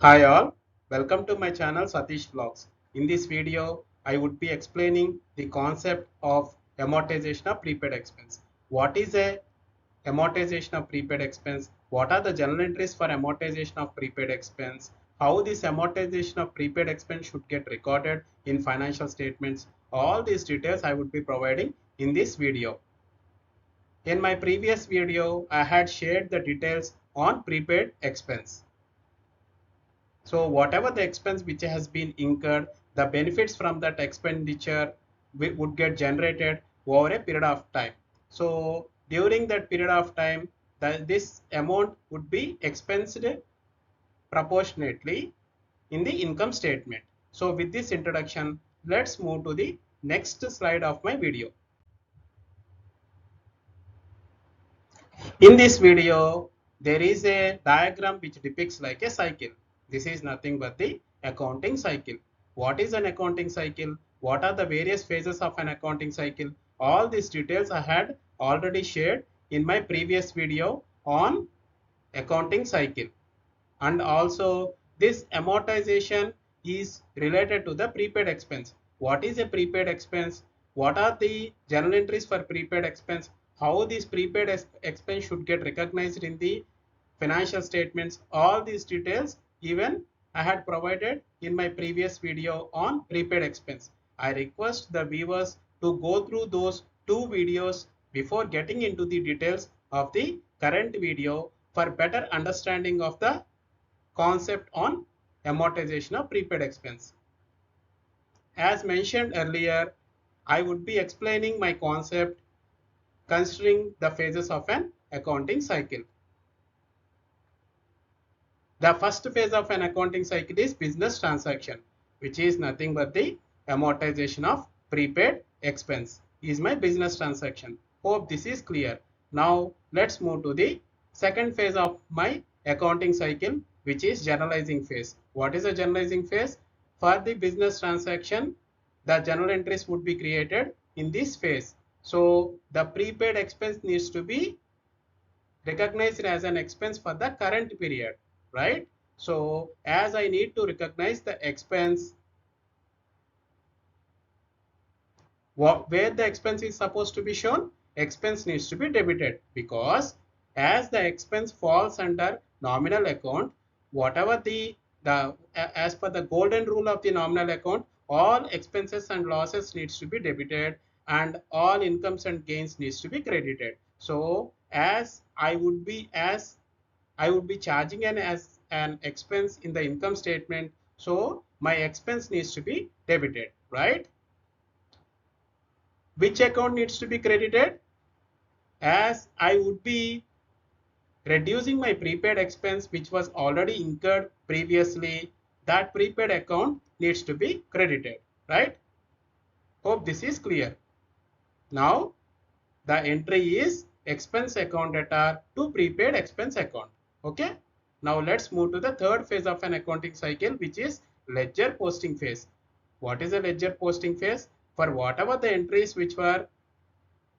Hi all, welcome to my channel Satish Vlogs. In this video, I would be explaining the concept of amortization of prepaid expense. What is a amortization of prepaid expense? What are the journal entries for amortization of prepaid expense? How this amortization of prepaid expense should get recorded in financial statements? All these details I would be providing in this video. In my previous video, I had shared the details on prepaid expense. So whatever the expense which has been incurred, the benefits from that expenditure would get generated over a period of time. So during that period of time, this amount would be expensed proportionately in the income statement. So with this introduction, let's move to the next slide of my video. In this video, there is a diagram which depicts like a cycle. This is nothing but the accounting cycle. What is an accounting cycle? What are the various phases of an accounting cycle? All these details I had already shared in my previous video on accounting cycle. And also this amortization is related to the prepaid expense. What is a prepaid expense? What are the journal entries for prepaid expense? How this prepaid expense should get recognized in the financial statements? All these details even I had provided in my previous video on prepaid expense. I request the viewers to go through those two videos before getting into the details of the current video for better understanding of the concept on amortization of prepaid expense. As mentioned earlier, I would be explaining my concept considering the phases of an accounting cycle. The first phase of an accounting cycle is business transaction, which is nothing but the amortization of prepaid expense is my business transaction. Hope this is clear. Now let's move to the second phase of my accounting cycle, which is generalizing phase. What is a generalizing phase? For the business transaction, the journal entries would be created in this phase. So the prepaid expense needs to be recognized as an expense for the current period, right? So as I need to recognize the expense, where the expense is supposed to be shown, expense needs to be debited, because as the expense falls under nominal account, whatever the as per the golden rule of the nominal account, all expenses and losses needs to be debited and all incomes and gains needs to be credited. So as I would be charging as an expense in the income statement, so my expense needs to be debited, right? Which account needs to be credited? As I would be reducing my prepaid expense which was already incurred previously, that prepaid account needs to be credited, right? Hope this is clear. Now the entry is expense account data to prepaid expense account. Okay. Now let's move to the third phase of an accounting cycle, which is ledger posting phase. What is a ledger posting phase? For whatever the entries which were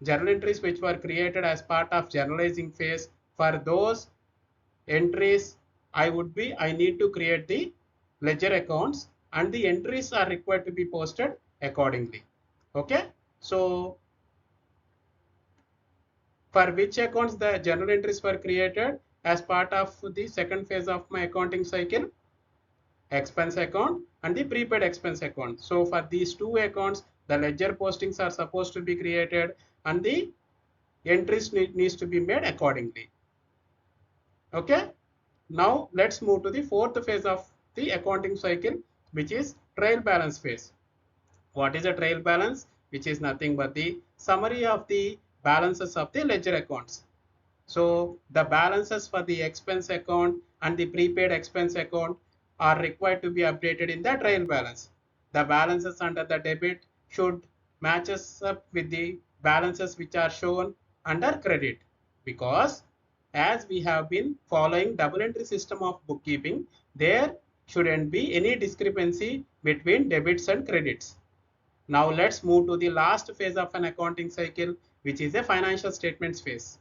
journal entries which were created as part of journalizing phase, for those entries I need to create the ledger accounts and the entries are required to be posted accordingly. Okay. So for which accounts the journal entries were created as part of the second phase of my accounting cycle, expense account and the prepaid expense account. So for these two accounts, the ledger postings are supposed to be created and the entries needs to be made accordingly. Okay. Now let's move to the fourth phase of the accounting cycle, which is trial balance phase. What is a trial balance? Which is nothing but the summary of the balances of the ledger accounts. So the balances for the expense account and the prepaid expense account are required to be updated in the trial balance. The balances under the debit should matches up with the balances which are shown under credit, because as we have been following double entry system of bookkeeping, there shouldn't be any discrepancy between debits and credits. Now let's move to the last phase of an accounting cycle, which is a financial statements phase.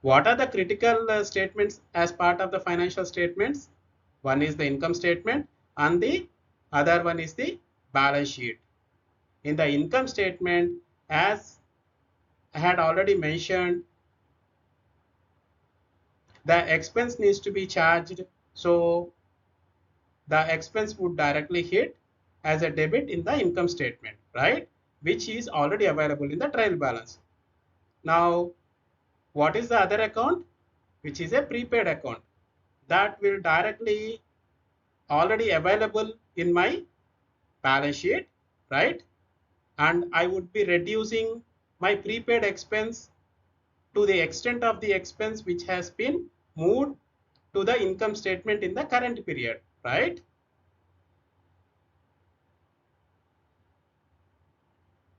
What are the critical statements as part of the financial statements? One is the income statement and the other one is the balance sheet. In the income statement, as I had already mentioned, the expense needs to be charged. So the expense would directly hit as a debit in the income statement, right? Which is already available in the trial balance. Now, what is the other account? Which is a prepaid account that will directly already available in my balance sheet, right? And I would be reducing my prepaid expense to the extent of the expense which has been moved to the income statement in the current period, right?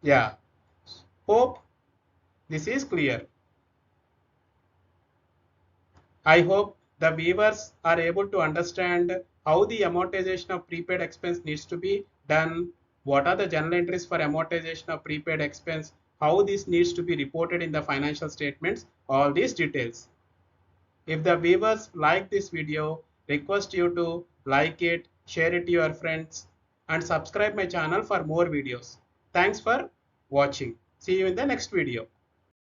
Yeah, hope this is clear. I hope the viewers are able to understand how the amortization of prepaid expense needs to be done, what are the journal entries for amortization of prepaid expense, how this needs to be reported in the financial statements, all these details. If the viewers like this video, request you to like it, share it to your friends, and subscribe my channel for more videos. Thanks for watching. See you in the next video.